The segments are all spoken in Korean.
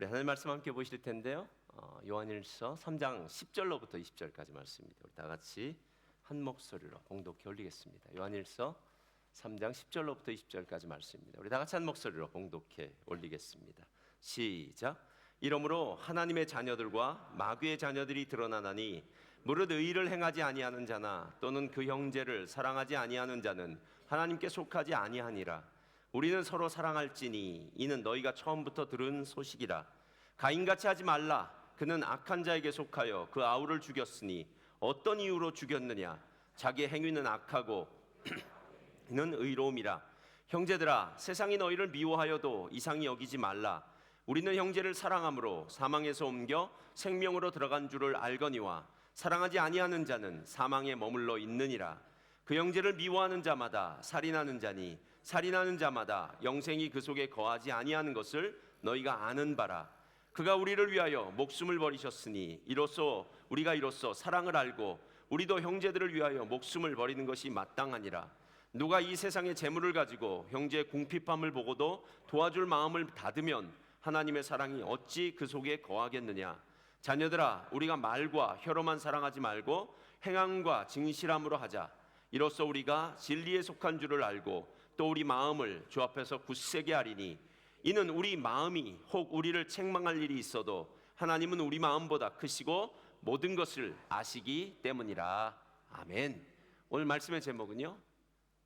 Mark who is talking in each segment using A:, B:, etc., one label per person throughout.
A: 우리 하나님 말씀 함께 보실 텐데요. 요한일서 3장 10절로부터 20절까지 말씀입니다. 우리 다 같이 한 목소리로 봉독해 올리겠습니다. 요한일서 3장 10절로부터 20절까지 말씀입니다. 우리 다 같이 한 목소리로 봉독해 올리겠습니다. 시작. 이러므로 하나님의 자녀들과 마귀의 자녀들이 드러나나니 무릇 의를 행하지 아니하는 자나 또는 그 형제를 사랑하지 아니하는 자는 하나님께 속하지 아니하니라. 우리는 서로 사랑할지니 이는 너희가 처음부터 들은 소식이라. 가인같이 하지 말라. 그는 악한 자에게 속하여 그 아우를 죽였으니 어떤 이유로 죽였느냐? 자기의 행위는 악하고 이는 의로움이라. 형제들아, 세상이 너희를 미워하여도 이상히 여기지 말라. 우리는 형제를 사랑함으로 사망에서 옮겨 생명으로 들어간 줄을 알거니와 사랑하지 아니하는 자는 사망에 머물러 있느니라. 그 형제를 미워하는 자마다 살인하는 자니 살인하는 자마다 영생이 그 속에 거하지 아니하는 것을 너희가 아는 바라. 그가 우리를 위하여 목숨을 버리셨으니 우리가 이로써 사랑을 알고 우리도 형제들을 위하여 목숨을 버리는 것이 마땅하니라. 누가 이 세상의 재물을 가지고 형제의 궁핍함을 보고도 도와줄 마음을 닫으면 하나님의 사랑이 어찌 그 속에 거하겠느냐. 자녀들아, 우리가 말과 혀로만 사랑하지 말고 행함과 진실함으로 하자. 이로써 우리가 진리에 속한 줄을 알고 또 우리 마음을 주 앞에서 굳세게 하리니 이는 우리 마음이 혹 우리를 책망할 일이 있어도 하나님은 우리 마음보다 크시고 모든 것을 아시기 때문이라. 아멘. 오늘 말씀의 제목은요,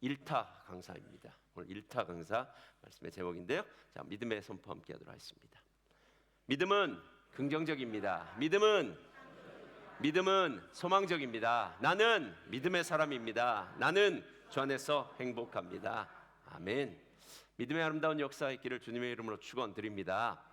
A: 일타 강사입니다. 오늘 일타 강사 말씀의 제목인데요, 자, 믿음의 선포 함께 하도록 하겠습니다. 믿음은 긍정적입니다. 믿음은 소망적입니다. 나는 믿음의 사람입니다. 나는 주 안에서 행복합니다. 아멘. 믿음의 아름다운 역사 있기를 주님의 이름으로 축원드립니다.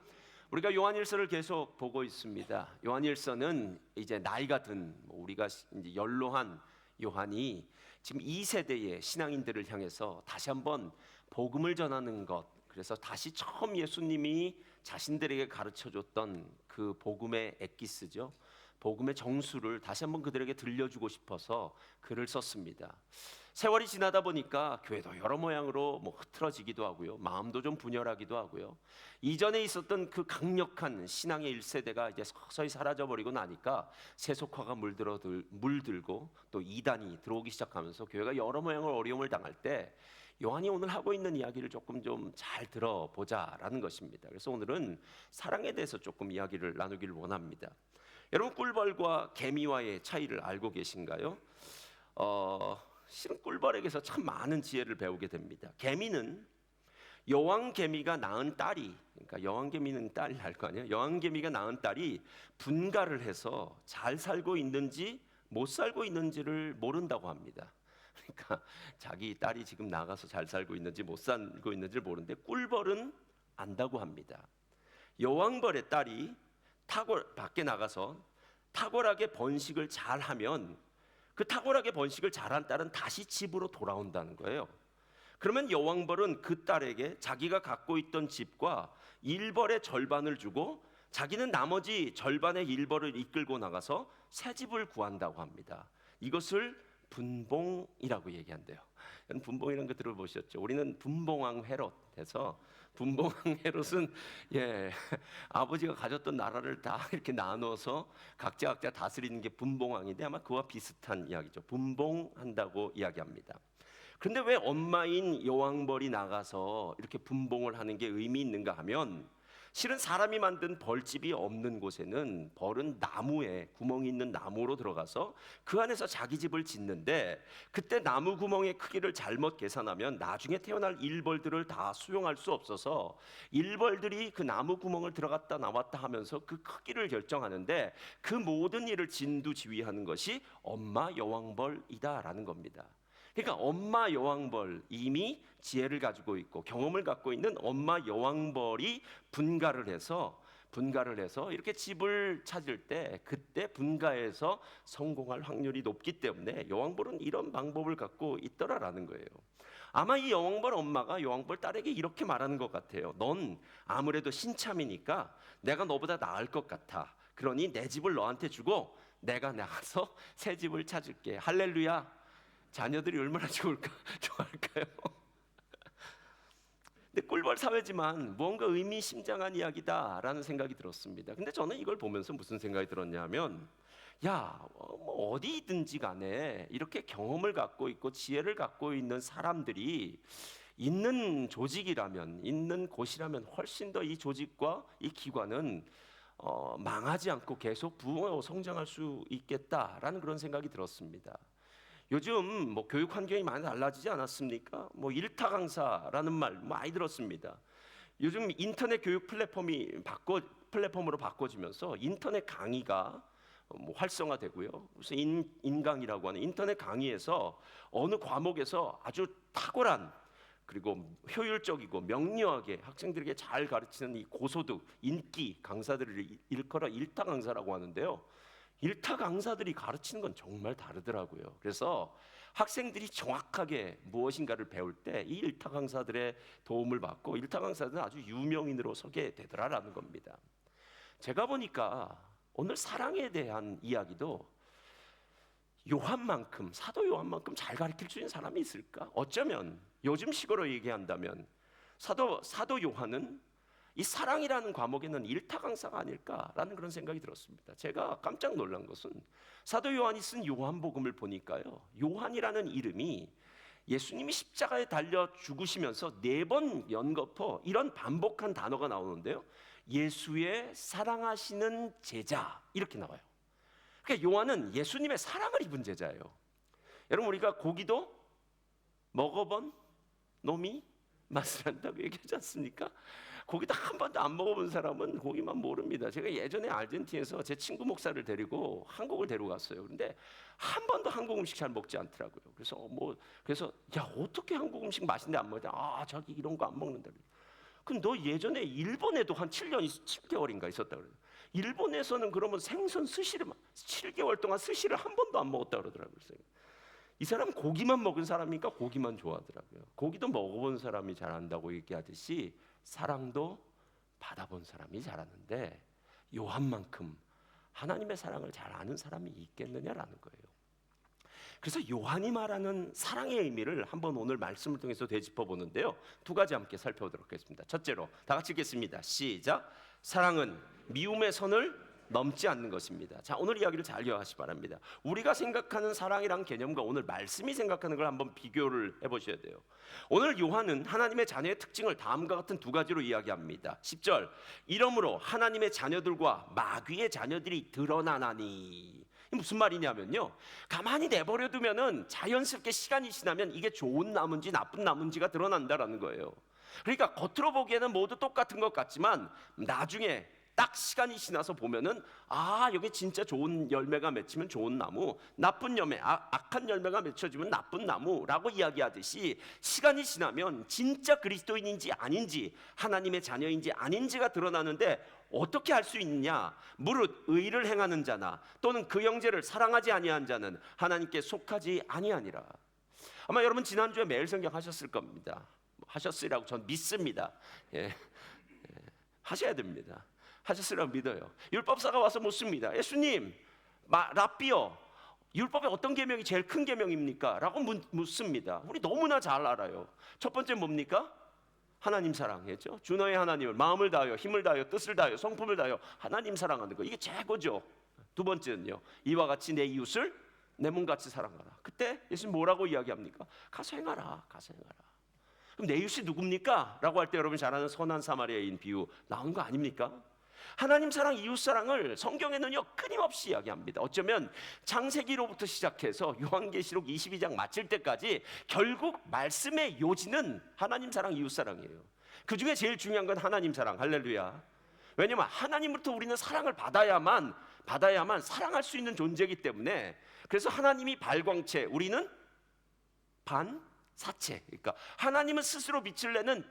A: 우리가 요한일서를 계속 보고 있습니다. 요한일서는 이제 나이가 든 우리가 이제 연로한 요한이 지금 2세대의 신앙인들을 향해서 다시 한번 복음을 전하는 것, 그래서 다시 처음 예수님이 자신들에게 가르쳐줬던 그 복음의 엑기스죠, 복음의 정수를 다시 한번 그들에게 들려주고 싶어서 글을 썼습니다. 세월이 지나다 보니까 교회도 여러 모양으로 흐트러지기도 하고요, 마음도 좀 분열하기도 하고요. 이전에 있었던 그 강력한 신앙의 1세대가 이제 서서히 사라져버리고 나니까 세속화가 물들고 또 이단이 들어오기 시작하면서 교회가 여러 모양의 어려움을 당할 때 요한이 오늘 하고 있는 이야기를 조금 좀 잘 들어보자라는 것입니다. 그래서 오늘은 사랑에 대해서 조금 이야기를 나누기를 원합니다. 여러분, 꿀벌과 개미와의 차이를 알고 계신가요? 실은 꿀벌에게서 참 많은 지혜를 배우게 됩니다. 개미는 여왕개미가 낳은 딸이, 그러니까 여왕개미는 딸이 낳을 거 아니에요. 여왕개미가 낳은 딸이 분가를 해서 잘 살고 있는지 못 살고 있는지를 모른다고 합니다. 그러니까 자기 딸이 지금 나가서 잘 살고 있는지 못 살고 있는지를 모르는데 꿀벌은 안다고 합니다. 여왕벌의 딸이 밖에 나가서 탁월하게 번식을 잘하면 그 탁월하게 번식을 잘한 딸은 다시 집으로 돌아온다는 거예요. 그러면 여왕벌은 그 딸에게 자기가 갖고 있던 집과 일벌의 절반을 주고 자기는 나머지 절반의 일벌을 이끌고 나가서 새 집을 구한다고 합니다. 이것을 분봉이라고 얘기한대요. 분봉이라는 거 들어보셨죠? 우리는 분봉왕 헤롯해서, 분봉왕 헤롯은 아버지가 가졌던 나라를 다 이렇게 나눠서 각자 다스리는 게 분봉왕인데 아마 그와 비슷한 이야기죠. 분봉한다고 이야기합니다. 그런데 왜 엄마인 여왕벌이 나가서 이렇게 분봉을 하는 게 의미 있는가 하면, 실은 사람이 만든 벌집이 없는 곳에는 벌은 나무에 구멍이 있는 나무로 들어가서 그 안에서 자기 집을 짓는데, 그때 나무 구멍의 크기를 잘못 계산하면 나중에 태어날 일벌들을 다 수용할 수 없어서 일벌들이 그 나무 구멍을 들어갔다 나왔다 하면서 그 크기를 결정하는데, 그 모든 일을 진두지휘하는 것이 엄마 여왕벌이다라는 겁니다. 그러니까 엄마 여왕벌, 이미 지혜를 가지고 있고 경험을 갖고 있는 엄마 여왕벌이 분가를 해서 이렇게 집을 찾을 때 그때 분가해서 성공할 확률이 높기 때문에 여왕벌은 이런 방법을 갖고 있더라라는 거예요. 아마 이 여왕벌 엄마가 여왕벌 딸에게 이렇게 말하는 것 같아요. 넌 아무래도 신참이니까 내가 너보다 나을 것 같아. 그러니 내 집을 너한테 주고 내가 나가서 새 집을 찾을게. 할렐루야. 자녀들이 얼마나 좋을까요? 근데 꿀벌 사회지만 무언가 의미심장한 이야기다라는 생각이 들었습니다. 근데 저는 이걸 보면서 무슨 생각이 들었냐면, 뭐 어디든지 간에 이렇게 경험을 갖고 있고 지혜를 갖고 있는 사람들이 있는 조직이라면, 있는 곳이라면 훨씬 더 이 조직과 이 기관은 망하지 않고 계속 부흥하고 성장할 수 있겠다라는 그런 생각이 들었습니다. 요즘 뭐 교육 환경이 많이 달라지지 않았습니까? 뭐 일타 강사라는 말 많이 들었습니다. 요즘 인터넷 교육 플랫폼으로 바꿔지면서 인터넷 강의가 뭐 활성화되고요. 무슨 인강이라고 하는 인터넷 강의에서 어느 과목에서 아주 탁월한 그리고 효율적이고 명료하게 학생들에게 잘 가르치는 이 고소득 인기 강사들을 일컬어 일타 강사라고 하는데요. 일타 강사들이 가르치는 건 정말 다르더라고요. 그래서 학생들이 정확하게 무엇인가를 배울 때 이 일타 강사들의 도움을 받고 일타 강사들은 아주 유명인으로 서게 되더라라는 겁니다. 제가 보니까 오늘 사랑에 대한 이야기도 사도 요한만큼 잘 가르칠 수 있는 사람이 있을까? 어쩌면 요즘식으로 얘기한다면 사도 요한은 이 사랑이라는 과목에는 일타 강사가 아닐까라는 그런 생각이 들었습니다. 제가 깜짝 놀란 것은 사도 요한이 쓴 요한복음을 보니까요, 요한이라는 이름이 예수님이 십자가에 달려 죽으시면서 4번 연거푸 이런 반복한 단어가 나오는데요, 예수의 사랑하시는 제자 이렇게 나와요. 그러니까 요한은 예수님의 사랑을 입은 제자예요. 여러분, 우리가 고기도 먹어본 놈이 맛을 안다고 얘기하지 않습니까? 고기도 한 번도 안 먹어본 사람은 고기만 모릅니다. 제가 예전에 아르헨티나에서 제 친구 목사를 데리고 한국을 데려갔어요. 그런데 한 번도 한국 음식 잘 먹지 않더라고요. 그래서 어떻게 한국 음식 맛있는데 안 먹냐? 자기 이런 거 안 먹는다. 그럼 너 예전에 일본에도 한 7개월인가 있었다 그래요. 일본에서는 그러면 생선 스시를 7개월 동안 스시를 한 번도 안 먹었다 그러더라고요. 이 사람은 고기만 먹은 사람이니까 고기만 좋아하더라고요. 고기도 먹어본 사람이 잘한다고 얘기하듯이 사랑도 받아본 사람이 잘하는데 요한만큼 하나님의 사랑을 잘 아는 사람이 있겠느냐라는 거예요. 그래서 요한이 말하는 사랑의 의미를 한번 오늘 말씀을 통해서 되짚어 보는데요, 2가지 함께 살펴보도록 하겠습니다. 첫째로 다 같이 읽겠습니다. 시작. 사랑은 미움의 선을 넘지 않는 것입니다. 자, 오늘 이야기를 잘 이해하시기 바랍니다. 우리가 생각하는 사랑이란 개념과 오늘 말씀이 생각하는 걸 한번 비교를 해보셔야 돼요. 오늘 요한은 하나님의 자녀의 특징을 다음과 같은 2가지로 이야기합니다. 10절, 이러므로 하나님의 자녀들과 마귀의 자녀들이 드러나나니. 무슨 말이냐면요, 가만히 내버려 두면은 자연스럽게 시간이 지나면 이게 좋은 나무인지 나쁜 나무인지가 드러난다라는 거예요. 그러니까 겉으로 보기에는 모두 똑같은 것 같지만 나중에 딱 시간이 지나서 보면은 여기 진짜 좋은 열매가 맺히면 좋은 나무, 나쁜 열매, 악한 열매가 맺혀지면 나쁜 나무라고 이야기하듯이 시간이 지나면 진짜 그리스도인인지 아닌지 하나님의 자녀인지 아닌지가 드러나는데 어떻게 알 수 있느냐? 무릇 의를 행하는 자나 또는 그 형제를 사랑하지 아니한 자는 하나님께 속하지 아니하니라. 아마 여러분 지난주에 매일 성경 하셨을 겁니다. 하셨으리라고 전 믿습니다. 하셔야 됩니다. 하셨으리라고 믿어요. 율법사가 와서 묻습니다. 예수님, 랍비요, 율법의 어떤 계명이 제일 큰 계명입니까? 라고 묻습니다. 우리 너무나 잘 알아요. 첫 번째 뭡니까? 하나님 사랑했죠. 주 너의 하나님을 마음을 다하여 힘을 다하여 뜻을 다하여 성품을 다하여 하나님 사랑하는 거, 이게 최고죠. 2번째는요, 이와 같이 내 이웃을 내 몸같이 사랑하라. 그때 예수님 뭐라고 이야기합니까? 가서 행하라. 그럼 내 이웃이 누굽니까? 라고 할 때 여러분 잘 아는 선한 사마리아인 비유 나온 거 아닙니까? 하나님 사랑, 이웃 사랑을 성경에는요 끊임없이 이야기합니다. 어쩌면 창세기로부터 시작해서 요한계시록 22장 마칠 때까지 결국 말씀의 요지는 하나님 사랑, 이웃 사랑이에요. 그 중에 제일 중요한 건 하나님 사랑. 할렐루야. 왜냐면 하나님으로부터 우리는 사랑을 받아야만 사랑할 수 있는 존재이기 때문에, 그래서 하나님이 발광체, 우리는 반사체. 그러니까 하나님은 스스로 빛을 내는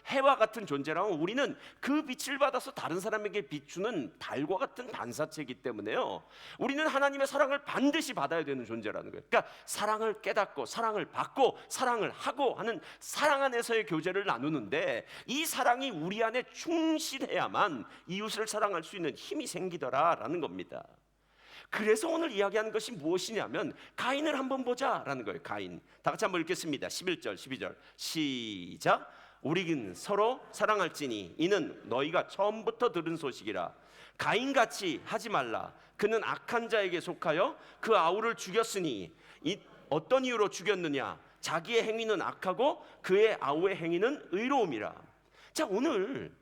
A: 해와 같은 존재라면 우리는 그 빛을 받아서 다른 사람에게 비추는 달과 같은 반사체이기 때문에요, 우리는 하나님의 사랑을 반드시 받아야 되는 존재라는 거예요. 그러니까 사랑을 깨닫고 사랑을 받고 사랑을 하고 하는 사랑 안에서의 교제를 나누는데, 이 사랑이 우리 안에 충실해야만 이웃을 사랑할 수 있는 힘이 생기더라라는 겁니다. 그래서 오늘 이야기하는 것이 무엇이냐면 가인을 한번 보자라는 거예요. 가인. 다 같이 한번 읽겠습니다. 11절 12절 시작. 우리는 서로 사랑할지니 이는 너희가 처음부터 들은 소식이라. 가인같이 하지 말라. 그는 악한 자에게 속하여 그 아우를 죽였으니 어떤 이유로 죽였느냐? 자기의 행위는 악하고 그의 아우의 행위는 의로움이라. 자, 오늘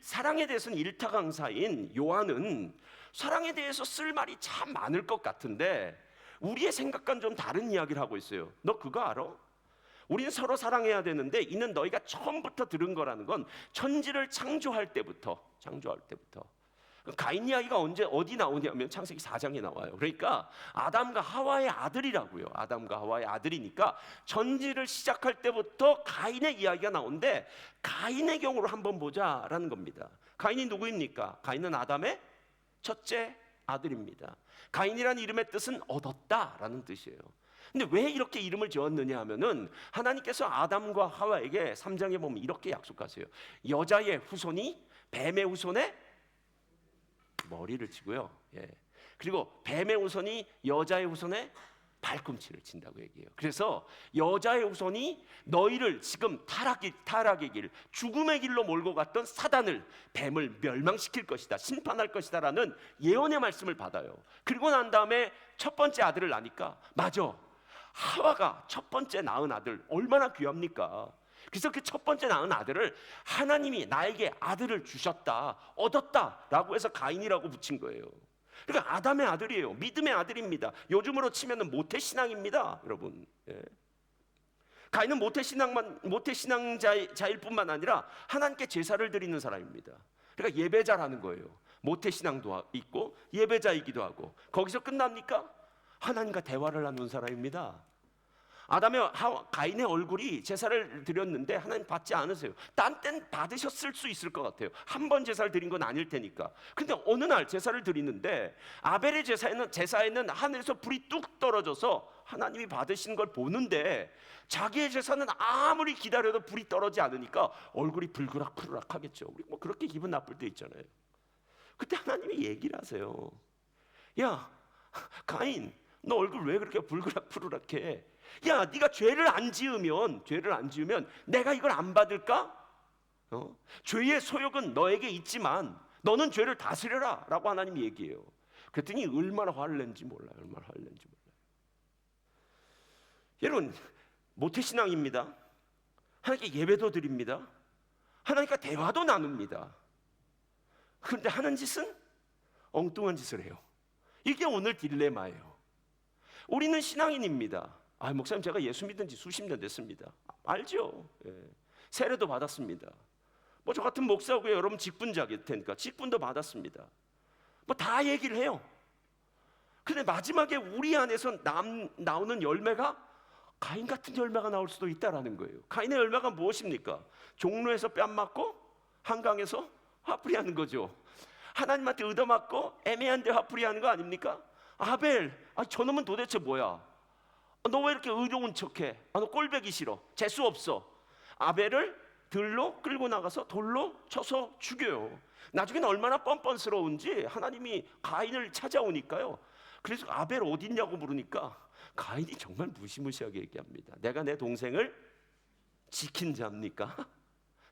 A: 사랑에 대해서는 일타강사인 요한은 사랑에 대해서 쓸 말이 참 많을 것 같은데 우리의 생각과는 좀 다른 이야기를 하고 있어요. 너 그거 알아? 우리는 서로 사랑해야 되는데 이는 너희가 처음부터 들은 거라는 건 천지를 창조할 때부터. 가인 이야기가 어디 나오냐면 창세기 4장에 나와요. 그러니까 아담과 하와의 아들이라고요. 아담과 하와의 아들이니까 천지를 시작할 때부터 가인의 이야기가 나오는데 가인의 경우를 한번 보자라는 겁니다. 가인이 누구입니까? 가인은 아담의 첫째 아들입니다. 가인이라는 이름의 뜻은 얻었다라는 뜻이에요. 근데 왜 이렇게 이름을 지었느냐 하면은 하나님께서 아담과 하와에게 3장에 보면 이렇게 약속하세요. 여자의 후손이 뱀의 후손에 머리를 치고요. 그리고 뱀의 후손이 여자의 후손에 발꿈치를 친다고 얘기해요. 그래서 여자의 후손이 너희를 지금 타락의 길, 죽음의 길로 몰고 갔던 사단을, 뱀을 멸망시킬 것이다, 심판할 것이다라는 예언의 말씀을 받아요. 그리고 난 다음에 첫 번째 아들을 낳으니까, 맞아, 하와가 첫 번째 낳은 아들 얼마나 귀합니까? 그래서 그 첫 번째 낳은 아들을 하나님이 나에게 아들을 주셨다, 얻었다라고 해서 가인이라고 붙인 거예요. 그러니까 아담의 아들이에요. 믿음의 아들입니다. 요즘으로 치면은 모태신앙입니다, 여러분. 가인은 모태신앙자일 뿐만 아니라 하나님께 제사를 드리는 사람입니다. 그러니까 예배자라는 거예요. 모태신앙도 있고 예배자이기도 하고. 거기서 끝납니까? 하나님과 대화를 나눈 사람입니다. 가인의 얼굴이 제사를 드렸는데 하나님 받지 않으세요. 딴 땐 받으셨을 수 있을 것 같아요. 한 번 제사를 드린 건 아닐 테니까. 근데 어느 날 제사를 드리는데 아벨의 제사에는 하늘에서 불이 뚝 떨어져서 하나님이 받으신 걸 보는데 자기의 제사는 아무리 기다려도 불이 떨어지지 않으니까 얼굴이 불그락불그락 하겠죠. 우리 뭐 그렇게 기분 나쁠 때 있잖아요. 그때 하나님이 얘기를 하세요. 야, 가인, 너 얼굴 왜 그렇게 불그락불그락해? 야, 네가 죄를 안 지으면 내가 이걸 안 받을까? 죄의 소욕은 너에게 있지만 너는 죄를 다스려라 라고 하나님이 얘기해요. 그랬더니 얼마나 화를 낸지 몰라요. 여러분, 모태신앙입니다. 하나님께 예배도 드립니다. 하나님과 대화도 나눕니다. 그런데 하는 짓은 엉뚱한 짓을 해요. 이게 오늘 딜레마예요. 우리는 신앙인입니다. 목사님, 제가 예수 믿은 지 수십 년 됐습니다. 알죠? 세례도 받았습니다. 뭐 저 같은 목사고요. 여러분 직분자일 테니까 직분도 받았습니다. 뭐 다 얘기를 해요. 근데 마지막에 우리 안에서 나오는 열매가 가인 같은 열매가 나올 수도 있다라는 거예요. 가인의 열매가 무엇입니까? 종로에서 뺨 맞고 한강에서 화풀이하는 거죠. 하나님한테 얻어맞고 애매한 데 화풀이하는 거 아닙니까? 아벨, 저놈은 도대체 뭐야? 너 왜 이렇게 의로운 척해? 너 꼴배기 싫어. 재수 없어. 아벨을 들로 끌고 나가서 돌로 쳐서 죽여요. 나중에는 얼마나 뻔뻔스러운지 하나님이 가인을 찾아오니까요. 그래서 아벨 어딨냐고 물으니까 가인이 정말 무시무시하게 얘기합니다. 내가 내 동생을 지킨 자입니까?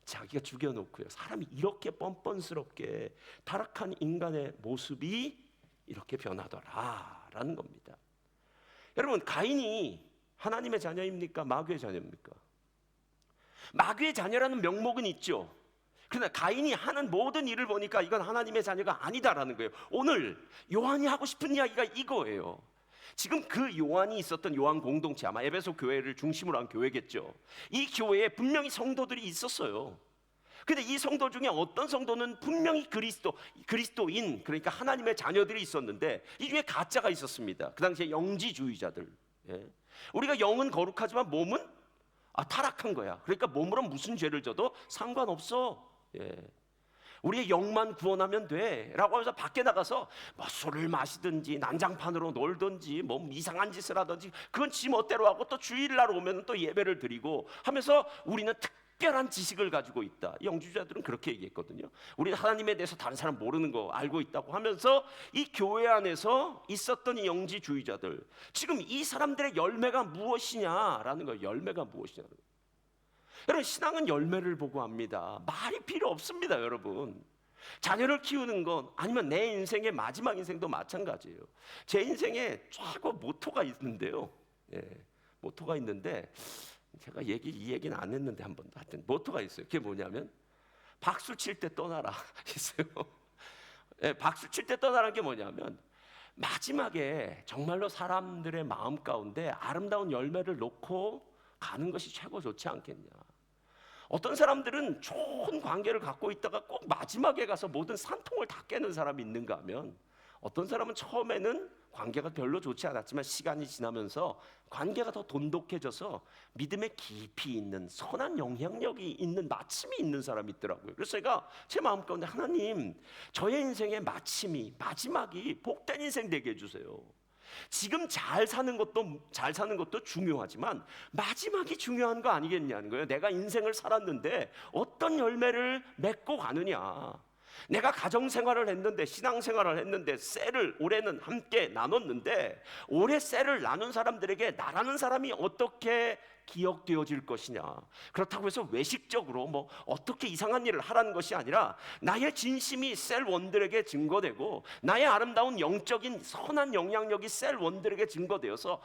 A: 자기가 죽여놓고요. 사람이 이렇게 뻔뻔스럽게 타락한 인간의 모습이 이렇게 변하더라라는 겁니다. 여러분, 가인이 하나님의 자녀입니까? 마귀의 자녀입니까? 마귀의 자녀라는 명목은 있죠. 그러나 가인이 하는 모든 일을 보니까 이건 하나님의 자녀가 아니다라는 거예요. 오늘 요한이 하고 싶은 이야기가 이거예요. 지금 그 요한이 있었던 요한 공동체, 아마 에베소 교회를 중심으로 한 교회겠죠. 이 교회에 분명히 성도들이 있었어요. 근데 이 성도 중에 어떤 성도는 분명히 그리스도인, 그러니까 하나님의 자녀들이 있었는데 이 중에 가짜가 있었습니다. 그 당시에 영지주의자들. 우리가 영은 거룩하지만 몸은 타락한 거야. 그러니까 몸으로 무슨 죄를 져도 상관없어. 우리의 영만 구원하면 돼 라고 하면서 밖에 나가서 뭐 술을 마시든지 난장판으로 놀든지 뭐 이상한 짓을 하든지 그건 지 멋대로 하고 또 주일날 오면 또 예배를 드리고 하면서 우리는 특별한 지식을 가지고 있다. 영주자들은 그렇게 얘기했거든요. 우리는 하나님에 대해서 다른 사람 모르는 거 알고 있다고 하면서 이 교회 안에서 있었던 이 영지주의자들, 지금 이 사람들의 열매가 무엇이냐라는 거예요. 열매가 무엇이냐는 거예요. 여러분, 신앙은 열매를 보고 합니다. 말이 필요 없습니다, 여러분. 자녀를 키우는 건, 아니면 내 인생의 마지막 인생도 마찬가지예요. 제 인생에 최고 모토가 있는데요. 예, 모토가 있는데 제가 이 얘기는 안 했는데 한 번도. 하여튼 모토가 있어요. 그게 뭐냐면 박수 칠 때 떠나라 있어요. 예, 박수 칠 때 떠나라는 게 뭐냐면 마지막에 정말로 사람들의 마음 가운데 아름다운 열매를 놓고 가는 것이 최고 좋지 않겠냐. 어떤 사람들은 좋은 관계를 갖고 있다가 꼭 마지막에 가서 모든 산통을 다 깨는 사람이 있는가 하면, 어떤 사람은 처음에는 관계가 별로 좋지 않았지만 시간이 지나면서 관계가 더 돈독해져서 믿음에 깊이 있는 선한 영향력이 있는 마침이 있는 사람이 있더라고요. 그래서 제가 제 마음 가운데, 하나님, 저의 인생의 마지막이 복된 인생 되게 해주세요. 지금 잘 사는 것도 중요하지만 마지막이 중요한 거 아니겠냐는 거예요. 내가 인생을 살았는데 어떤 열매를 맺고 가느냐. 내가 가정생활을 했는데, 신앙생활을 했는데, 셀을 올해는 함께 나눴는데, 올해 셀을 나눈 사람들에게 나라는 사람이 어떻게 기억되어질 것이냐. 그렇다고 해서 외식적으로 뭐 어떻게 이상한 일을 하라는 것이 아니라, 나의 진심이 셀원들에게 증거되고 나의 아름다운 영적인 선한 영향력이 셀원들에게 증거되어서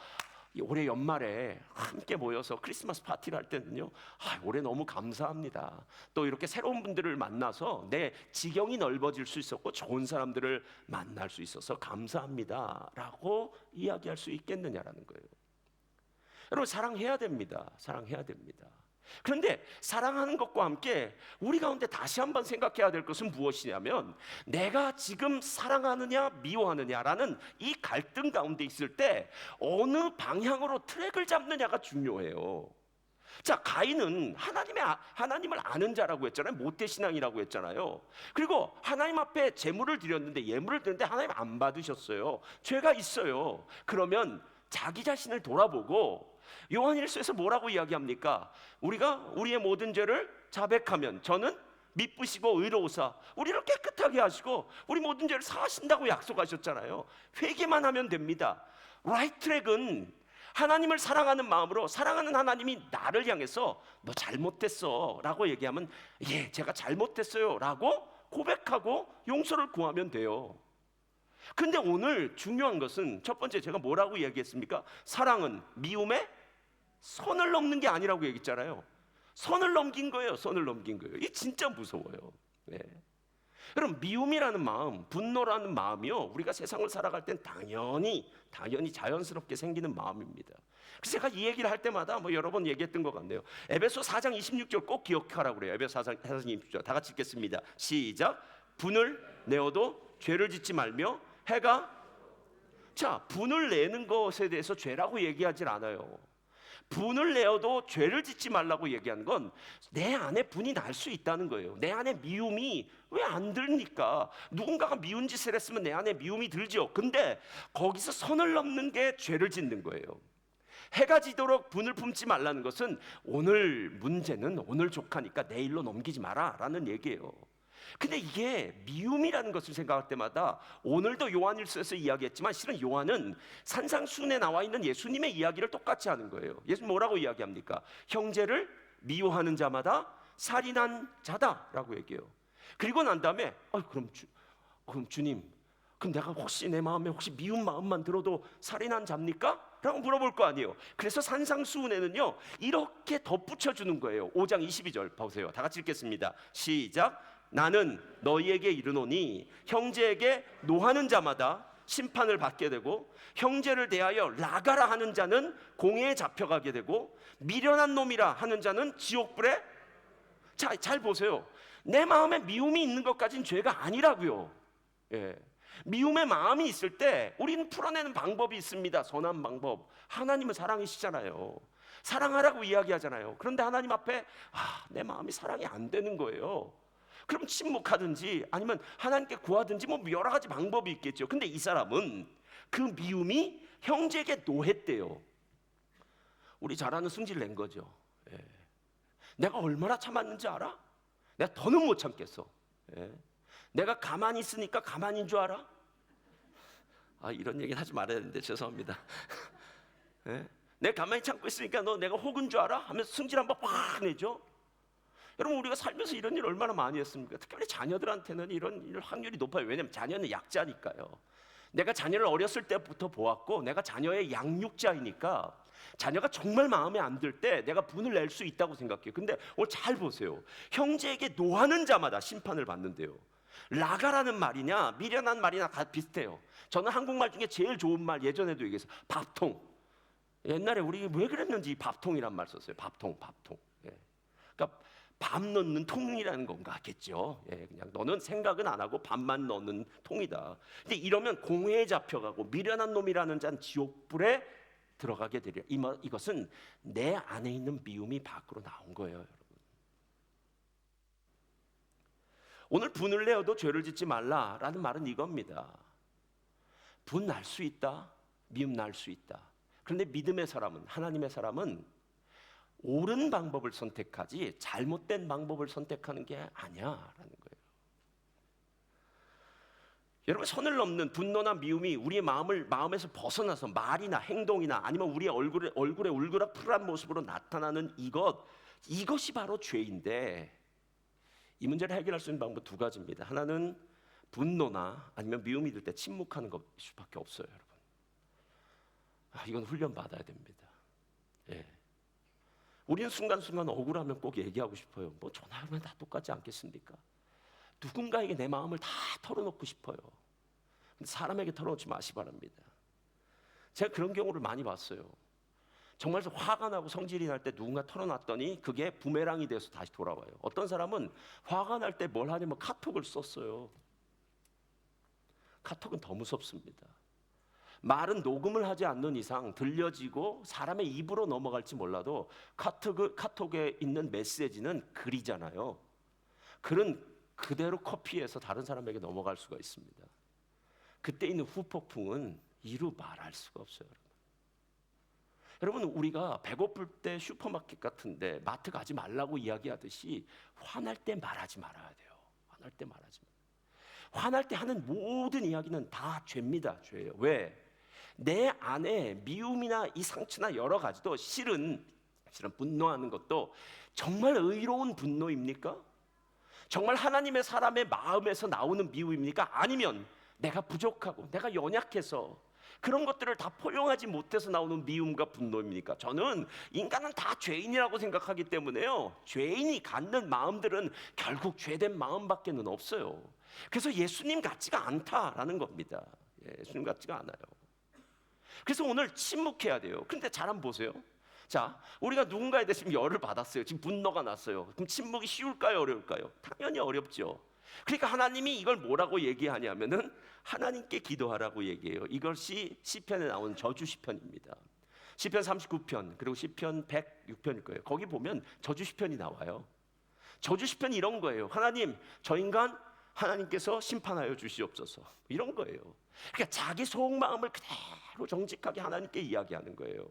A: 올해 연말에 함께 모여서 크리스마스 파티를 할 때는요, 올해 너무 감사합니다. 또 이렇게 새로운 분들을 만나서 내 지경이 넓어질 수 있었고 좋은 사람들을 만날 수 있어서 감사합니다 라고 이야기할 수 있겠느냐라는 거예요. 여러분, 사랑해야 됩니다. 사랑해야 됩니다. 그런데 사랑하는 것과 함께 우리 가운데 다시 한번 생각해야 될 것은 무엇이냐면, 내가 지금 사랑하느냐 미워하느냐라는 이 갈등 가운데 있을 때 어느 방향으로 트랙을 잡느냐가 중요해요. 자, 가인은 하나님을 아는 자라고 했잖아요. 모태신앙이라고 했잖아요. 그리고 하나님 앞에 예물을 드렸는데 하나님 안 받으셨어요. 죄가 있어요. 그러면 자기 자신을 돌아보고 요한일서에서 뭐라고 이야기합니까? 우리가 우리의 모든 죄를 자백하면 저는 미쁘시고 의로우사 우리를 깨끗하게 하시고 우리 모든 죄를 사하신다고 약속하셨잖아요. 회개만 하면 됩니다. 라이트 트랙은 하나님을 사랑하는 마음으로, 사랑하는 하나님이 나를 향해서 너 잘못했어 라고 얘기하면, 예, 제가 잘못했어요 라고 고백하고 용서를 구하면 돼요. 근데 오늘 중요한 것은, 첫 번째 제가 뭐라고 얘기했습니까? 사랑은 미움에 선을 넘는 게 아니라고 얘기했잖아요. 선을 넘긴 거예요. 선을 넘긴 거예요. 이게 진짜 무서워요. 네. 여러분, 미움이라는 마음, 분노라는 마음이요, 우리가 세상을 살아갈 땐 당연히 자연스럽게 생기는 마음입니다. 그래서 제가 이 얘기를 할 때마다 뭐 여러 번 얘기했던 것 같네요. 에베소 4장 26절 꼭 기억하라고 그래요. 에베소 4장 26절 다 같이 읽겠습니다. 시작. 분을 내어도 죄를 짓지 말며 분을 내는 것에 대해서 죄라고 얘기하질 않아요. 분을 내어도 죄를 짓지 말라고 얘기하는 건 내 안에 분이 날 수 있다는 거예요. 내 안에 미움이 왜 안 들니까? 누군가가 미운 짓을 했으면 내 안에 미움이 들죠. 근데 거기서 선을 넘는 게 죄를 짓는 거예요. 해가 지도록 분을 품지 말라는 것은 오늘 문제는 오늘 족하니까 내일로 넘기지 마라 라는 얘기예요. 근데 이게 미움이라는 것을 생각할 때마다, 오늘도 요한일서에서 이야기했지만 실은 요한은 산상수훈에 나와 있는 예수님의 이야기를 똑같이 하는 거예요. 예수님 뭐라고 이야기합니까? 형제를 미워하는 자마다 살인한 자다라고 얘기해요. 그리고 난 다음에 그럼 주님, 그럼 내가 혹시 내 마음에 혹시 미운 마음만 들어도 살인한 자입니까? 라고 물어볼 거 아니에요. 그래서 산상수훈에는요 이렇게 덧붙여 주는 거예요. 5장 22절 보세요. 다 같이 읽겠습니다. 시작. 나는 너희에게 이르노니 형제에게 노하는 자마다 심판을 받게 되고, 형제를 대하여 라가라 하는 자는 공회에 잡혀가게 되고, 미련한 놈이라 하는 자는 지옥불에. 잘 보세요. 내 마음에 미움이 있는 것까진 죄가 아니라고요. 예. 미움의 마음이 있을 때 우리는 풀어내는 방법이 있습니다. 선한 방법. 하나님은 사랑이시잖아요. 사랑하라고 이야기하잖아요. 그런데 하나님 앞에 내 마음이 사랑이 안 되는 거예요. 그럼 침묵하든지 아니면 하나님께 구하든지 뭐 여러 가지 방법이 있겠죠. 근데 이 사람은 그 미움이 형제에게 노했대요. 우리 잘 아는 승질 낸 거죠. 예. 내가 얼마나 참았는지 알아? 내가 더는 못 참겠어. 예. 내가 가만히 있으니까 가만히인 줄 알아? 이런 얘기는 하지 말아야 되는데 죄송합니다. 예? 내가 가만히 참고 있으니까 너 내가 혹은 줄 알아? 하면서 승질 한번 확 내죠. 여러분 우리가 살면서 이런 일 얼마나 많이 했습니까? 특별히 자녀들한테는 이런 확률이 높아요. 왜냐하면 자녀는 약자니까요. 내가 자녀를 어렸을 때부터 보았고 내가 자녀의 양육자이니까 자녀가 정말 마음에 안 들 때 내가 분을 낼 수 있다고 생각해요. 근데 오늘 잘 보세요. 형제에게 노하는 자마다 심판을 받는데요. 라가라는 말이냐 미련한 말이나 다 비슷해요. 저는 한국말 중에 제일 좋은 말 예전에도 얘기해서 밥통. 옛날에 우리 왜 그랬는지 밥통이란 말 썼어요. 밥통. 예. 그러니까 밥 넣는 통이라는 건가 겠죠. 예, 그냥 너는 생각은 안 하고 밥만 넣는 통이다. 근데 이러면 공회에 잡혀가고 미련한 놈이라는 자는 지옥불에 들어가게 되려. 이것은 내 안에 있는 미움이 밖으로 나온 거예요, 여러분. 오늘 분을 내어도 죄를 짓지 말라라는 말은 이겁니다. 분 날 수 있다, 미움 날 수 있다. 그런데 믿음의 사람은, 하나님의 사람은 옳은 방법을 선택하지 잘못된 방법을 선택하는 게 아니야라는 거예요. 여러분 선을 넘는 분노나 미움이 우리의 마음에서 벗어나서 말이나 행동이나 아니면 우리의 얼굴에 울그락불그락 모습으로 나타나는 이것이 바로 죄인데 이 문제를 해결할 수 있는 방법 두 가지입니다. 하나는 분노나 아니면 미움이 들 때 침묵하는 것 수밖에 없어요, 여러분. 이건 훈련 받아야 됩니다. 예. 우리는 순간순간 억울하면 꼭 얘기하고 싶어요. 뭐 전화하면 다 똑같지 않겠습니까? 누군가에게 내 마음을 다 털어놓고 싶어요. 근데 사람에게 털어놓지 마시 바랍니다. 제가 그런 경우를 많이 봤어요. 정말 화가 나고 성질이 날 때 누군가 털어놨더니 그게 부메랑이 돼서 다시 돌아와요. 어떤 사람은 화가 날 때 뭘 하냐면 카톡을 썼어요. 카톡은 더 무섭습니다. 말은 녹음을 하지 않는 이상 들려지고 사람의 입으로 넘어갈지 몰라도 카톡에 있는 메시지는 글이잖아요. 글은 그대로 커피해서 다른 사람에게 넘어갈 수가 있습니다. 그때 있는 후폭풍은 이루 말할 수가 없어요, 여러분. 우리가 배고플 때 슈퍼마켓 같은데 마트 가지 말라고 이야기하듯이 화날 때 말하지 말아야 돼요. 화날 때 말하지 말아요. 화날 때 하는 모든 이야기는 다 죄입니다. 죄예요. 왜? 내 안에 미움이나 이 상처나 여러 가지도 실은 분노하는 것도 정말 의로운 분노입니까? 정말 하나님의 사람의 마음에서 나오는 미움입니까? 아니면 내가 부족하고 내가 연약해서 그런 것들을 다 포용하지 못해서 나오는 미움과 분노입니까? 저는 인간은 다 죄인이라고 생각하기 때문에요. 죄인이 갖는 마음들은 결국 죄된 마음밖에는 없어요. 그래서 예수님 같지가 않다라는 겁니다. 예수님 같지가 않아요. 그래서 오늘 침묵해야 돼요. 그런데 잘 한번 보세요. 자, 우리가 누군가에 대해 지금 열을 받았어요. 지금 분노가 났어요. 그럼 침묵이 쉬울까요, 어려울까요? 당연히 어렵죠. 그러니까 하나님이 이걸 뭐라고 얘기하냐면은 하나님께 기도하라고 얘기해요. 이것이 시편에 나온 저주 시편입니다. 시편 39편 그리고 시편 106편일 거예요. 거기 보면 저주 시편이 나와요. 저주 시편이 이런 거예요. 하나님, 저 인간 하나님께서 심판하여 주시옵소서. 이런 거예요. 그러니까 자기 속마음을 그대로 정직하게 하나님께 이야기하는 거예요.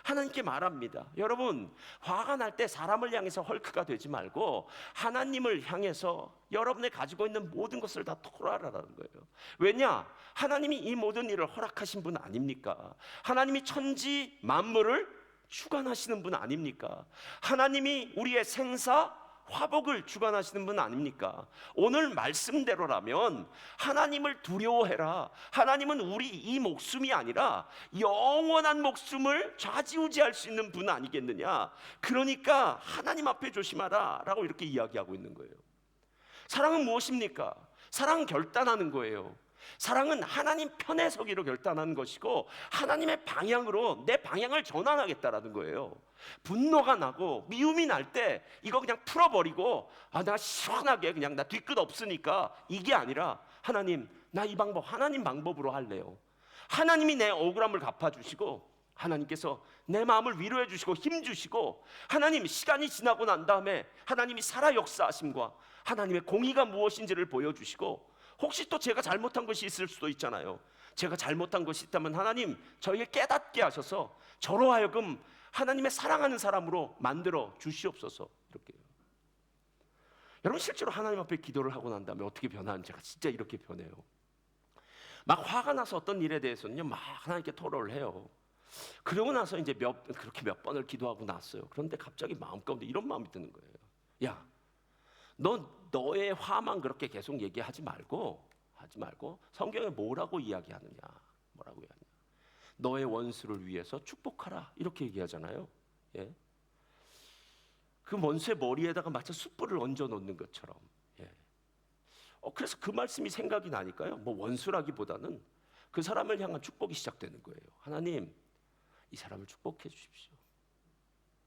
A: 하나님께 말합니다. 여러분, 화가 날 때 사람을 향해서 헐크가 되지 말고 하나님을 향해서 여러분이 가지고 있는 모든 것을 다 토로하라는 거예요. 왜냐? 하나님이 이 모든 일을 허락하신 분 아닙니까? 하나님이 천지 만물을 주관하시는 분 아닙니까? 하나님이 우리의 생사 화복을 주관하시는 분 아닙니까? 오늘 말씀대로라면 하나님을 두려워해라. 하나님은 우리 이 목숨이 아니라 영원한 목숨을 좌지우지할 수 있는 분 아니겠느냐? 그러니까 하나님 앞에 조심하라 라고 이렇게 이야기하고 있는 거예요. 사랑은 무엇입니까? 사랑은 결단하는 거예요. 사랑은 하나님 편에 서기로 결단하는 것이고 하나님의 방향으로 내 방향을 전환하겠다라는 거예요. 분노가 나고 미움이 날 때 이거 그냥 풀어버리고 나 시원하게 그냥 나 뒤끝 없으니까 이게 아니라 하나님, 나 이 방법 하나님 방법으로 할래요. 하나님이 내 억울함을 갚아주시고 하나님께서 내 마음을 위로해 주시고 힘 주시고 하나님, 시간이 지나고 난 다음에 하나님이 살아 역사하심과 하나님의 공의가 무엇인지를 보여주시고 혹시 또 제가 잘못한 것이 있을 수도 있잖아요. 제가 잘못한 것이 있다면 하나님, 저에게 깨닫게 하셔서 저로 하여금 하나님의 사랑하는 사람으로 만들어 주시옵소서. 이렇게요. 여러분, 실제로 하나님 앞에 기도를 하고 난 다음에 어떻게 변하는지 제가 진짜 이렇게 변해요. 막 화가 나서 어떤 일에 대해서는요 막 하나님께 토로를 해요. 그러고 나서 이제 그렇게 몇 번을 기도하고 났어요. 그런데 갑자기 마음 가운데 이런 마음이 드는 거예요. 야, 너의 화만 그렇게 계속 얘기하지 말고 성경에 뭐라고 이야기하느냐? 뭐라고 이야기하느냐? 너의 원수를 위해서 축복하라 이렇게 얘기하잖아요. 예? 그 원수의 머리에다가 마치 숯불을 얹어 놓는 것처럼. 예. 그래서 그 말씀이 생각이 나니까요. 뭐 원수라기보다는 그 사람을 향한 축복이 시작되는 거예요. 하나님, 이 사람을 축복해 주십시오.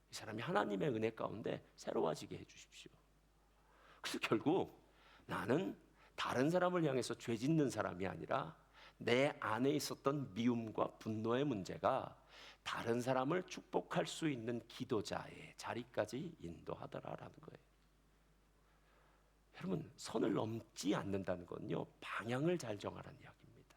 A: 이 사람이 하나님의 은혜 가운데 새로워지게 해 주십시오. 그래서 결국 나는 다른 사람을 향해서 죄 짓는 사람이 아니라 내 안에 있었던 미움과 분노의 문제가 다른 사람을 축복할 수 있는 기도자의 자리까지 인도하더라라는 거예요. 여러분, 선을 넘지 않는다는 건요, 방향을 잘 정하라는 이야기입니다.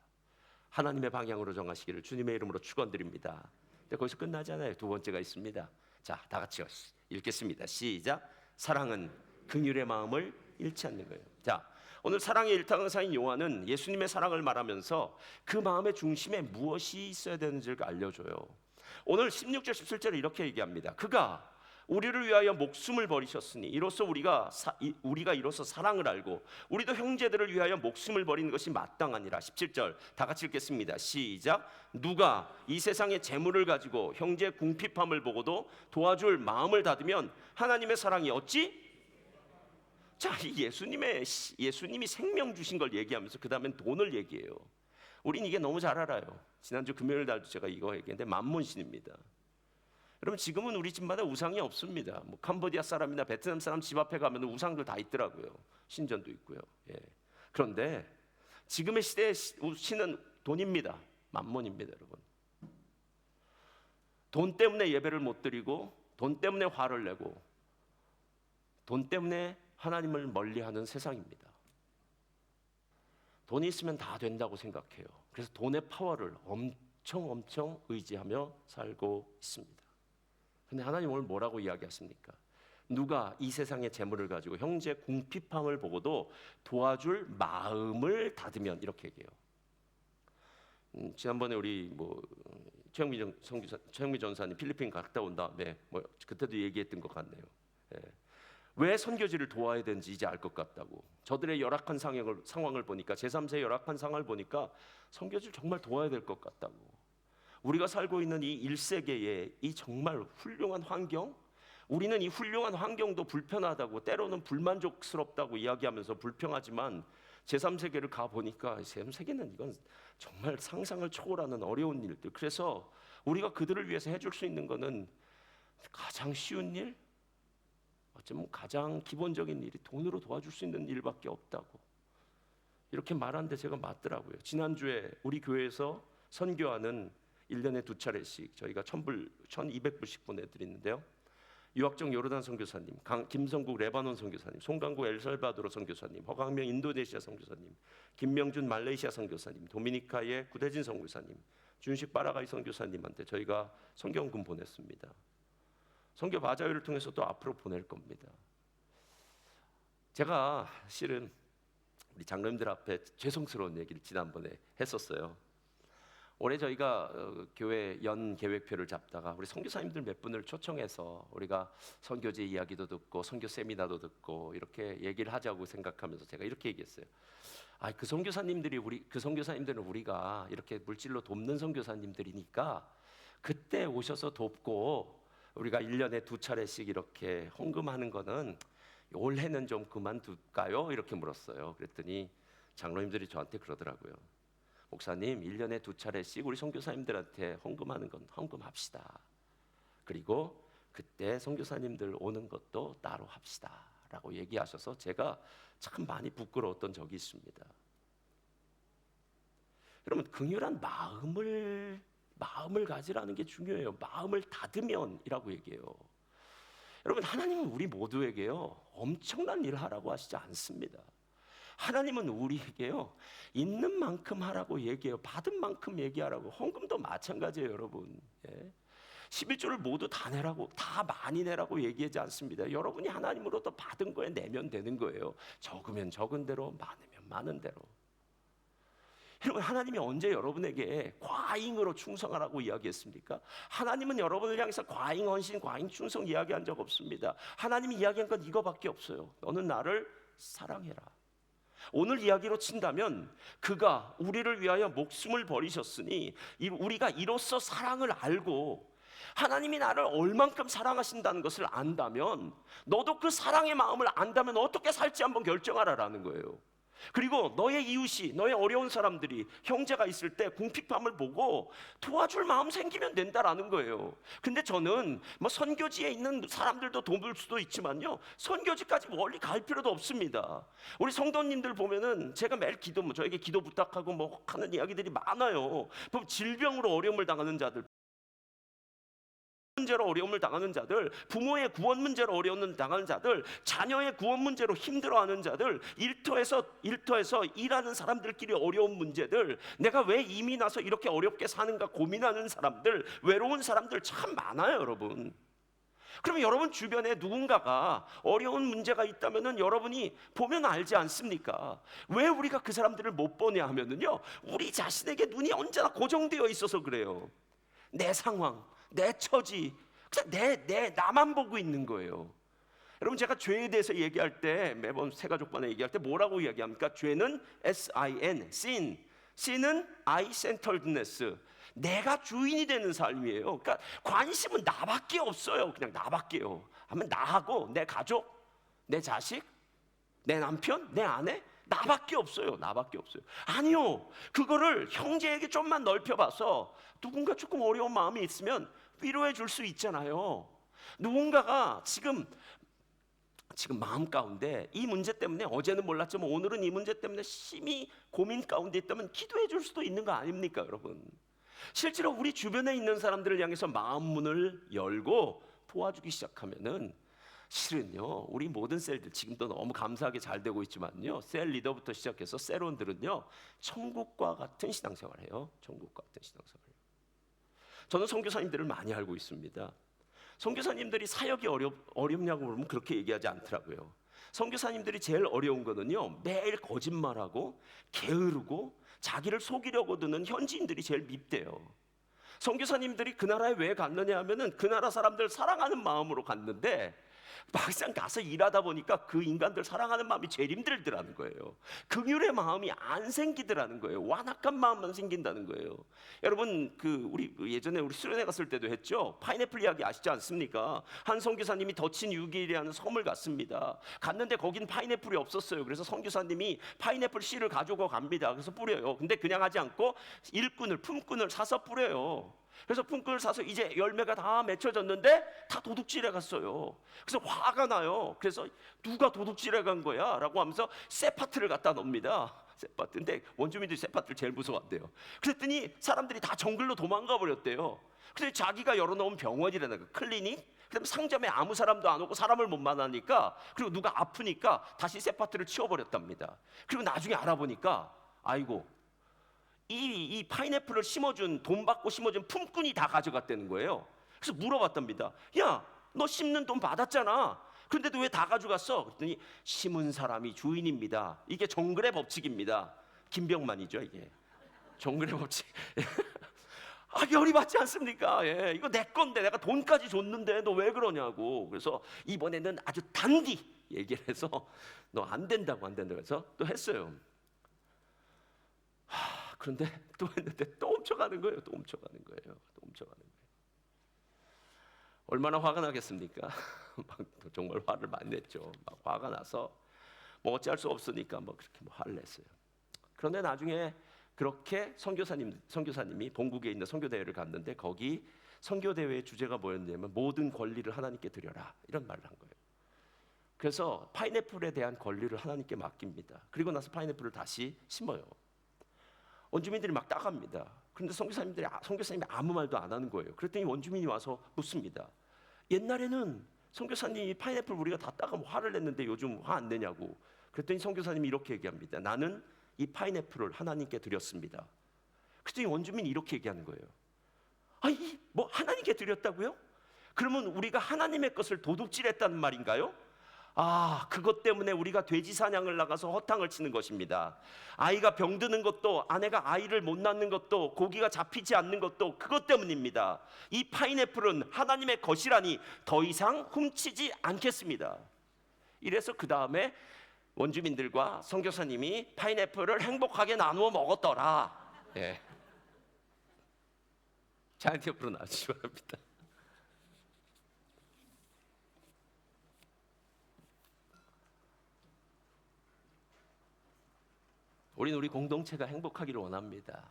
A: 하나님의 방향으로 정하시기를 주님의 이름으로 축원드립니다. 근데 거기서 끝나지 않아요. 두 번째가 있습니다. 자, 다 같이 읽겠습니다. 시작. 사랑은 긍휼의 마음을 잃지 않는 거예요. 자, 오늘 사랑의 일타강사인 요한은 예수님의 사랑을 말하면서 그 마음의 중심에 무엇이 있어야 되는지를 알려줘요. 오늘 16절 17절에 이렇게 얘기합니다. 그가 우리를 위하여 목숨을 버리셨으니 이로써 우리가 이로써 사랑을 알고 우리도 형제들을 위하여 목숨을 버리는 것이 마땅하니라. 17절 다 같이 읽겠습니다. 시작. 누가 이 세상의 재물을 가지고 형제의 궁핍함을 보고도 도와줄 마음을 닫으면 하나님의 사랑이 어찌? 자, 예수님이 생명 주신 걸 얘기하면서 그 다음엔 돈을 얘기해요. 우린 이게 너무 잘 알아요. 지난주 금요일 날도 제가 이거 얘기했는데 만문신입니다. 여러분, 지금은 우리 집마다 우상이 없습니다. 뭐 캄보디아 사람이나 베트남 사람 집 앞에 가면 우상들 다 있더라고요. 신전도 있고요. 예. 그런데 지금의 시대의 신은 돈입니다. 만문입니다, 여러분. 돈 때문에 예배를 못 드리고 돈 때문에 화를 내고 돈 때문에 하나님을 멀리하는 세상입니다. 돈이 있으면 다 된다고 생각해요. 그래서 돈의 파워를 엄청 의지하며 살고 있습니다. 근데 하나님 오늘 뭐라고 이야기하십니까? 누가 이 세상의 재물을 가지고 형제 궁핍함을 보고도 도와줄 마음을 닫으면 이렇게 얘기해요. 지난번에 우리 최영미 전사님 필리핀 갔다 온 다음에 그때도 얘기했던 것 같네요. 예. 왜 선교지를 도와야 되는지 이제 알 것 같다고. 저들의 열악한 상황을 보니까 제3세 열악한 상황을 보니까 선교지를 정말 도와야 될 것 같다고. 우리가 살고 있는 이 1세기의 이 정말 훌륭한 환경, 우리는 이 훌륭한 환경도 불편하다고 때로는 불만족스럽다고 이야기하면서 불평하지만 제3세계를 가보니까 제3세계는 이건 정말 상상을 초월하는 어려운 일들. 그래서 우리가 그들을 위해서 해줄 수 있는 거는 가장 쉬운 일, 어쩌면 가장 기본적인 일이 돈으로 도와줄 수 있는 일밖에 없다고 이렇게 말하는데 제가 맞더라고요. 지난주에 우리 교회에서 선교하는 1년에 2차례씩 저희가 1,200불씩 보내드리는데요. 유학정 요르단 선교사님, 김성국 레바논 선교사님, 송강구 엘살바도르 선교사님, 허강명 인도네시아 선교사님, 김명준 말레이시아 선교사님, 도미니카의 구대진 선교사님, 준식 파라과이 선교사님한테 저희가 선교헌금 보냈습니다. 선교 바자회를 통해서 또 앞으로 보낼 겁니다. 제가 실은 우리 장로님들 앞에 죄송스러운 얘기를 지난번에 했었어요. 올해 저희가 교회 연 계획표를 잡다가 우리 선교사님들 몇 분을 초청해서 우리가 선교제 이야기도 듣고 선교 세미나도 듣고 이렇게 얘기를 하자고 생각하면서 제가 이렇게 얘기했어요. 그 선교사님들은 우리가 이렇게 물질로 돕는 선교사님들이니까 그때 오셔서 돕고 우리가 1년에 2차례씩 이렇게 헌금하는 거는 올해는 좀 그만둘까요? 이렇게 물었어요. 그랬더니 장로님들이 저한테 그러더라고요. 목사님, 1년에 2차례씩 우리 선교사님들한테 헌금하는 건 헌금합시다. 그리고 그때 선교사님들 오는 것도 따로 합시다 라고 얘기하셔서 제가 참 많이 부끄러웠던 적이 있습니다. 여러분, 긍휼한 마음을 가지라는 게 중요해요. 마음을 닫으면이라고 얘기해요. 여러분, 하나님은 우리 모두에게요 엄청난 일을 하라고 하시지 않습니다. 하나님은 우리에게요 있는 만큼 하라고 얘기해요. 받은 만큼 얘기하라고. 헌금도 마찬가지예요, 여러분. 11조를 모두 다 내라고, 다 많이 내라고 얘기하지 않습니다. 여러분이 하나님으로부터 받은 거에 내면 되는 거예요. 적으면 적은 대로, 많으면 많은 대로. 여러분, 하나님이 언제 여러분에게 과잉으로 충성하라고 이야기했습니까? 하나님은 여러분을 향해서 과잉 헌신, 과잉 충성 이야기한 적 없습니다. 하나님이 이야기한 건 이거밖에 없어요. 너는 나를 사랑해라. 오늘 이야기로 친다면 그가 우리를 위하여 목숨을 버리셨으니 우리가 이로써 사랑을 알고 하나님이 나를 얼만큼 사랑하신다는 것을 안다면 너도 그 사랑의 마음을 안다면 어떻게 살지 한번 결정하라라는 거예요. 그리고 너의 이웃이, 너의 어려운 사람들이, 형제가 있을 때 궁핍함을 보고 도와줄 마음 생기면 된다라는 거예요. 근데 저는 뭐 선교지에 있는 사람들도 도울 수도 있지만요, 선교지까지 멀리 갈 필요도 없습니다. 우리 성도님들 보면은 제가 매일 저에게 기도 부탁하고 뭐 하는 이야기들이 많아요. 보면 질병으로 어려움을 당하는 자들, 문제로 어려움을 당하는 자들, 부모의 구원 문제로 어려움을 당하는 자들, 자녀의 구원 문제로 힘들어하는 자들, 일터에서 일하는 사람들끼리 어려운 문제들, 내가 왜 이민 와서 이렇게 어렵게 사는가 고민하는 사람들, 외로운 사람들 참 많아요, 여러분. 그러면 여러분 주변에 누군가가 어려운 문제가 있다면은 여러분이 보면 알지 않습니까? 왜 우리가 그 사람들을 못 보냐 하면은요, 우리 자신에게 눈이 언제나 고정되어 있어서 그래요. 내 상황, 내 처지, 그냥 나만 보고 있는 거예요. 여러분, 제가 죄에 대해서 얘기할 때, 매번 새가족반에 얘기할 때 뭐라고 이야기합니까? 죄는 sin, sin은 I-centeredness, 내가 주인이 되는 삶이에요. 그러니까 관심은 나밖에 없어요. 그냥 나밖에요. 하면 나하고 내 가족, 내 자식, 내 남편, 내 아내, 나밖에 없어요. 나밖에 없어요. 아니요, 그거를 형제에게 좀만 넓혀봐서 누군가 조금 어려운 마음이 있으면 위로해 줄 수 있잖아요. 누군가가 지금 마음 가운데 이 문제 때문에, 어제는 몰랐지만 오늘은 이 문제 때문에 심히 고민 가운데 있다면 기도해 줄 수도 있는 거 아닙니까, 여러분? 실제로 우리 주변에 있는 사람들을 향해서 마음 문을 열고 도와주기 시작하면은, 실은요, 우리 모든 셀들 지금도 너무 감사하게 잘 되고 있지만요, 셀 리더부터 시작해서 셀원들은요, 천국과 같은 신앙생활을 해요. 천국과 같은 신앙생활을. 저는 선교사님들을 많이 알고 있습니다. 선교사님들이 사역이 어렵냐고 그러면 그렇게 얘기하지 않더라고요. 선교사님들이 제일 어려운 거는요, 매일 거짓말하고 게으르고 자기를 속이려고 드는 현지인들이 제일 밉대요. 선교사님들이 그 나라에 왜 갔느냐 하면은 그 나라 사람들 사랑하는 마음으로 갔는데, 막상 가서 일하다 보니까 그 인간들 사랑하는 마음이 제일 힘들더라는 거예요. 긍휼의 마음이 안 생기더라는 거예요. 완악한 마음만 생긴다는 거예요. 여러분, 우리 예전에 우리 수련회 갔을 때도 했죠. 파인애플 이야기 아시지 않습니까? 한 선교사님이 더친 6일이라는 섬을 갔습니다. 갔는데 거긴 파인애플이 없었어요. 그래서 선교사님이 파인애플 씨를 가지고 갑니다. 그래서 뿌려요. 근데 그냥 하지 않고 품꾼을 사서 뿌려요. 그래서 품꾼을 사서 이제 열매가 다 맺혀졌는데 다 도둑질해 갔어요. 그래서 화가 나요. 그래서 누가 도둑질해 간 거야? 라고 하면서 쇠파트를 갖다 놓습니다. 쇠파트. 근데 원주민들이 쇠파트를 제일 무서워한대요. 그랬더니 사람들이 다 정글로 도망가 버렸대요. 그래서 자기가 열어놓은 병원이라는 거, 클리닉, 그다음에 상점에 아무 사람도 안 오고 사람을 못 만나니까, 그리고 누가 아프니까 다시 쇠파트를 치워버렸답니다. 그리고 나중에 알아보니까, 아이고, 이 파인애플을 돈 받고 심어준 품꾼이 다 가져갔다는 거예요. 그래서 물어봤답니다. 야, 너 심는 돈 받았잖아. 그런데도 왜 다 가져갔어? 그랬더니 심은 사람이 주인입니다. 이게 정글의 법칙입니다. 김병만이죠, 이게. 정글의 법칙. 열이 받지 않습니까? 예, 이거 내 건데 내가 돈까지 줬는데 너 왜 그러냐고. 그래서 이번에는 아주 단디 얘기를 해서 너 안 된다고 해서 또 했어요. 그런데 또 했는데 또 훔쳐가는 거예요. 또 훔쳐가는 거예요. 얼마나 화가 나겠습니까? 막 정말 화를 많이 냈죠. 막 화가 나서 뭐 어찌할 수 없으니까 뭐 그렇게 화를 냈어요. 그런데 나중에 그렇게 선교사님이 본국에 있는 선교대회를 갔는데, 거기 선교대회의 주제가 뭐였냐면 모든 권리를 하나님께 드려라, 이런 말을 한 거예요. 그래서 파인애플에 대한 권리를 하나님께 맡깁니다. 그리고 나서 파인애플을 다시 심어요. 원주민들이 막 따갑니다. 그런데 선교사님이 아무 말도 안 하는 거예요. 그랬더니 원주민이 와서 묻습니다. 옛날에는 선교사님이 파인애플 우리가 다 따가면 화를 냈는데 요즘 화 안 내냐고. 그랬더니 선교사님이 이렇게 얘기합니다. 나는 이 파인애플을 하나님께 드렸습니다. 그랬더니 원주민이 이렇게 얘기하는 거예요. 뭐 하나님께 드렸다고요? 그러면 우리가 하나님의 것을 도둑질했다는 말인가요? 그것 때문에 우리가 돼지 사냥을 나가서 허탕을 치는 것입니다. 아이가 병드는 것도, 아내가 아이를 못 낳는 것도, 고기가 잡히지 않는 것도 그것 때문입니다. 이 파인애플은 하나님의 것이라니 더 이상 훔치지 않겠습니다. 이래서 그 다음에 원주민들과 선교사님이 파인애플을 행복하게 나누어 먹었더라. 예. 자이언트 옆으로 나와주시기 바랍니다. 우리는 우리 공동체가 행복하기를 원합니다.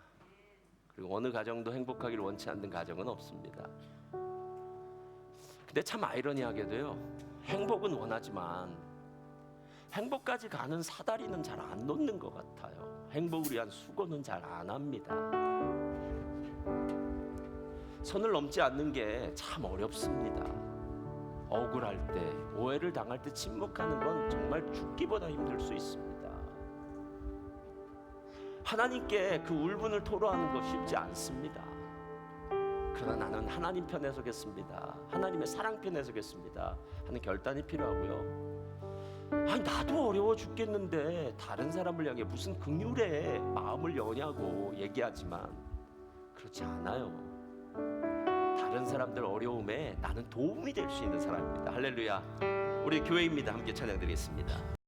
A: 그리고 어느 가정도 행복하기를 원치 않는 가정은 없습니다. 근데 참 아이러니하게도요, 행복은 원하지만 행복까지 가는 사다리는 잘 안 놓는 것 같아요. 행복을 위한 수고는 잘 안 합니다. 선을 넘지 않는 게 참 어렵습니다. 억울할 때, 오해를 당할 때 침묵하는 건 정말 죽기보다 힘들 수 있습니다. 하나님께 그 울분을 토로하는 거 쉽지 않습니다. 그러나 나는 하나님 편에 서겠습니다. 하나님의 사랑 편에 서겠습니다 하는 결단이 필요하고요. 나도 어려워 죽겠는데 다른 사람을 향해 무슨 긍휼의 마음을 여냐고 얘기하지만 그렇지 않아요. 다른 사람들 어려움에 나는 도움이 될 수 있는 사람입니다. 할렐루야. 우리 교회입니다. 함께 찬양드리겠습니다.